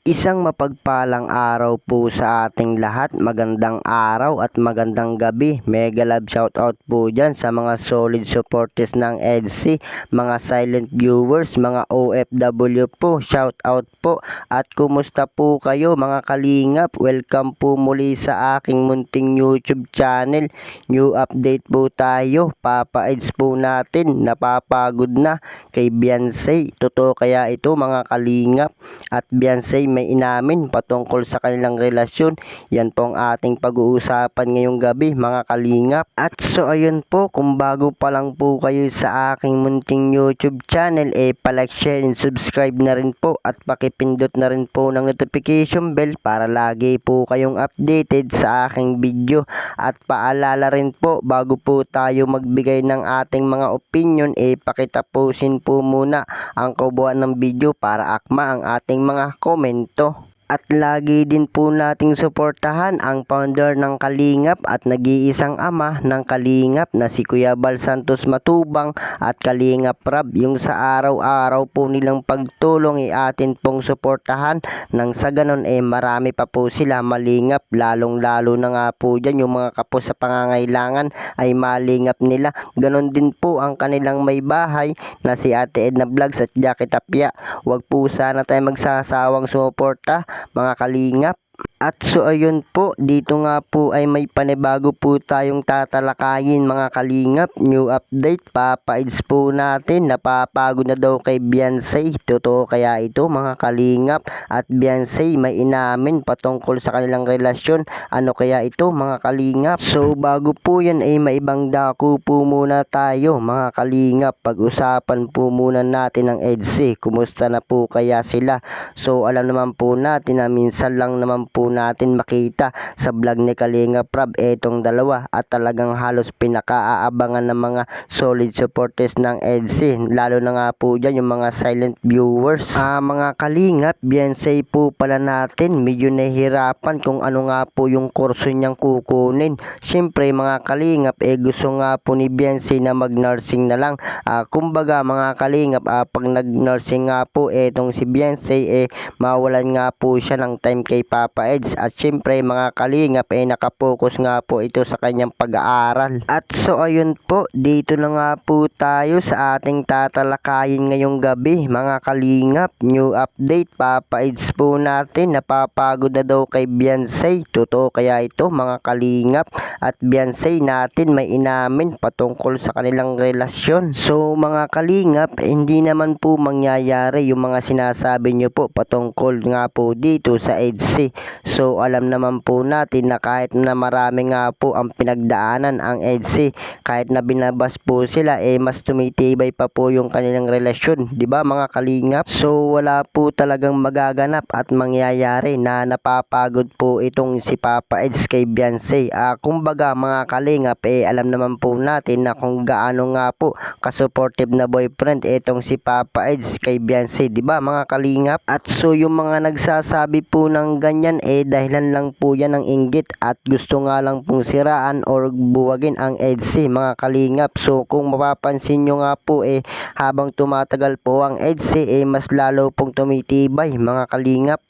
Isang mapagpalang araw po sa ating lahat. Magandang araw at magandang gabi. Mega love shoutout po dyan sa mga solid supporters ng EDC, mga silent viewers, mga OFW po. Shoutout po. At kumusta po kayo mga kalingap? Welcome po muli sa aking munting YouTube channel. New update po tayo. Papa Eds po natin. Napapagod na kay Beyonce. Totoo kaya ito mga kalingap? At Beyonce may inamin patungkol sa kanilang relasyon. Yan po ang ating pag-uusapan ngayong gabi mga kalingap. At so ayun po, kung bago pa lang po kayo sa aking munting YouTube channel, palike, share, and subscribe na rin po at pakipindot na rin po ng notification bell para lagi po kayong updated sa aking video. At paalala rin po, bago po tayo magbigay ng ating mga opinion, pakitapusin po muna ang kabuuan ng video para akma ang ating mga komento. At lagi din po nating suportahan ang founder ng Kalingap at nag-iisang ama ng Kalingap na si Kuya Bal Santos Matubang at Kalingap Rab. Yung sa araw-araw po nilang pagtulong atin pong suportahan nang sa ganon marami pa po sila malingap. Lalong-lalo na nga po dyan yung mga kapos sa pangangailangan ay malingap nila. Ganon din po ang kanilang may bahay na si Ate Edna Vlogs at Jackie Tapia. Huwag po sana tayo magsasawang sumuporta mga kalingap. At so ayun po, dito nga po ay may panibago po tayong tatalakayin mga kalingap. New update, Papa Eds po natin, napapagod na daw kay Beyonce. Totoo kaya ito mga kalingap? At Beyonce may inamin patungkol sa kanilang relasyon. Ano kaya ito mga kalingap? So bago po yan maibang dako po muna tayo mga kalingap. Pag-usapan po muna natin ang EDC. Kumusta na po kaya sila? So alam naman po natin na minsan lang naman po natin makita sa vlog ni Kalingap Rab etong dalawa at talagang halos pinakaaabangan ng mga solid supporters ng EDC, lalo na nga po dyan yung mga silent viewers. Mga kalingap, Beyonce po pala natin medyo nahihirapan kung ano nga po yung kurso niyang kukunin. Siyempre mga kalingap, gusto nga po ni Beyonce na mag-nursing na lang. Kumbaga mga kalingap, pag nag-nursing nga po etong si Beyonce, mawalan nga po siya ng time kay Papa Eds. At syempre mga kalingap nakapokus nga po ito sa kanyang pag-aaral. At so ayun po, dito na nga po tayo sa ating tatalakayin ngayong gabi mga kalingap. New update, Papa Eds po natin, napapagod na daw kay Beyonce. Totoo kaya ito mga kalingap? At Beyonce natin may inamin patungkol sa kanilang relasyon. So mga kalingap, hindi naman po mangyayari yung mga sinasabi nyo po patungkol nga po dito sa EDC. So alam naman po natin na kahit na marami nga po ang pinagdaanan ang EDC, kahit na binabas po sila mas tumitibay pa po yung kanilang relasyon, di ba mga kalingap? So wala po talagang magaganap at mangyayari na napapagod po itong si Papa Eds kay Beyonce. Kumbaga mga kalingap, alam naman po natin na kung gaano nga po ka-supportive na boyfriend itong si Papa Eds kay Beyonce, di ba mga kalingap? At so yung mga nagsasabi po ng ganyan dahilan lang po yan ng inggit at gusto nga lang pong siraan or buwagin ang EDC mga kalingap. So kung mapapansin nyo nga po habang tumatagal po ang EDC mas lalo pong tumitibay mga kalingap.